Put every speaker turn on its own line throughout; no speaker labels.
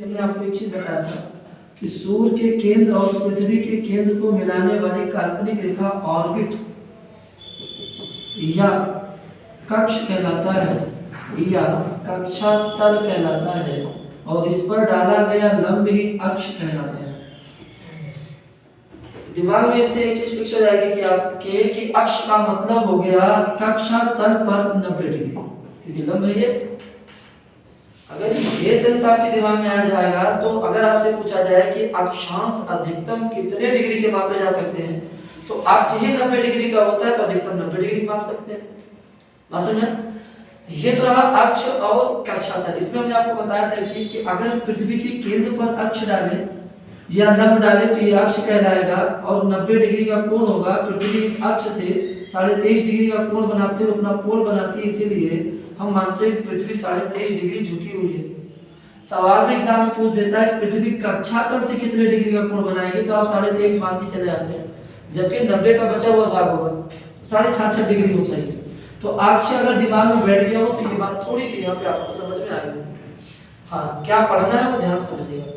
मैंने आपको एक चीज बताया था कि सूर्य के केंद्र और पृथ्वी के केंद्र को मिलाने वाली काल्पनिक रेखा ऑर्बिट या कक्ष कहलाता है या कक्षा तल कहलाता है और इस पर डाला गया लंब ही अक्ष कहलाता है। दिमाग में से एक चीज फिक्स हो जाएगी कि आपके कि अक्ष का मतलब हो गया कक्षा तल पर 90 डिग्री, क्योंकि लंब है ये। अगर ये सेंस आपके दिमाग में आ जाएगा तो अगर आपसे पूछा जाए कि अक्षांश अधिकतम कितने डिग्री के मापे जा सकते हैं तो आप चाहिए 90 डिग्री का होता है तो अधिकतम 90 डिग्री माप सकते हैं। बात समझे? ये तो रहा अक्ष और कक्षा तल। इसमें हमने आपको बताया था एक चीज कि अगर पृथ्वी के केंद्र पर अक्ष डालें या लंब डालें तो ये अक्ष कहलाएगा और 90 डिग्री का कोण होगा। पृथ्वी इस अक्ष से 23.5 डिग्री का कोण बनाते हुए अपना पोल बनाती है, इसीलिए हम मानते हैं कि पृथ्वी 23.5 डिग्री झुकी हुई है। सवाल में एग्जाम में पूछ देता है पृथ्वी कक्षा तल से कितने डिग्री का कोण बनाएगी तो आप 23.5 मान के चले जाते हैं, जबकि 90 का बचा हुआ भाग होगा तो 66.5 डिग्री होता है। तो अक्ष अगर दिमाग में बैठ गया हो तो ये बात थोड़ी सी यहाँ पे आपको समझ में आएगी। हाँ, क्या पढ़ना है वो ध्यान से समझिएगा।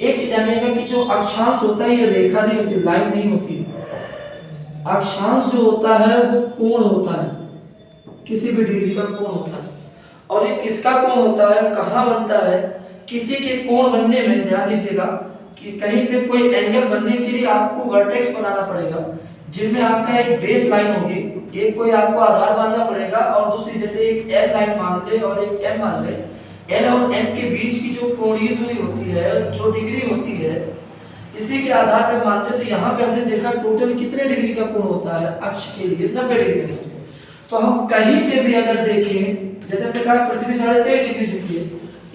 एक चीज जानिएगा कि जो अक्षांश होता है ये रेखा नहीं होती, लाइन नहीं होती। अक्षांश जो होता है वो कोण होता है, किसी भी डिग्री का कोण होता है। और ये किसका कोण होता है, कहाँ बनता है? किसी के कोण बनने में ध्यान दीजिएगा कि कहीं पे कोई एंगल बनने के लिए आपको वर्टेक्स बनाना पड़ेगा, जिनमें आपका एक बेस लाइन होगी, एक कोई आपको आधार मानना पड़ेगा और दूसरी जैसे एक एल लाइन मान ले और एक एम मान ले। एल और एम के बीच की जो कोणीय दूरी होती है, जो डिग्री होती है, इसी के आधार पर मानते हैं। तो यहाँ पे हमने देखा टोटल कितने डिग्री का कोण होता है अक्ष के लिए, 90 डिग्री का। तो हम कहीं पे भी अगर देखें, जैसे हमने कहा पृथ्वी 23.5 डिग्री झुकी है,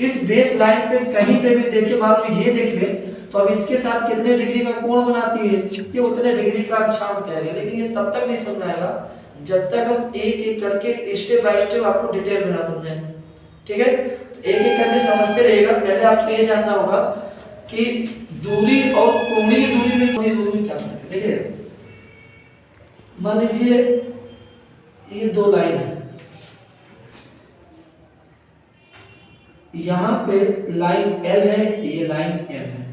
इस बेस लाइन पे कहीं पे भी देखें, मान लो ये देख ले तो अब इसके साथ कितने डिग्री का कोण बनाती है, ये उतने डिग्री का अक्षांश कहेंगे। लेकिन ये तब तक नहीं समझ में आएगा जब तक हम एक एक करके स्टेप बाय स्टेप आपको डिटेल में ना समझाएं। ठीक है, तो एक एक करके समझते रहिएगा। पहले आपको ये जानना होगा कि दूरी और कोणीय दूरी में क्या फर्क है। देखिए, मान लीजिए ये दो लाइन है, यहाँ पे लाइन L है, ये लाइन M है,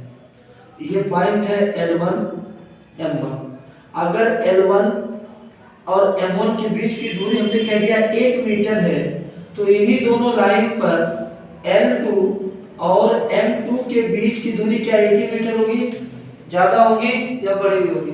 ये पॉइंट है L1 M1। अगर L1 और M1 के बीच की दूरी हमने कह दिया 1 मीटर है तो इन्हीं दोनों लाइन पर L2 और M2 के बीच की दूरी क्या 1 ही मीटर होगी? ज्यादा होगी या बड़ी होगी?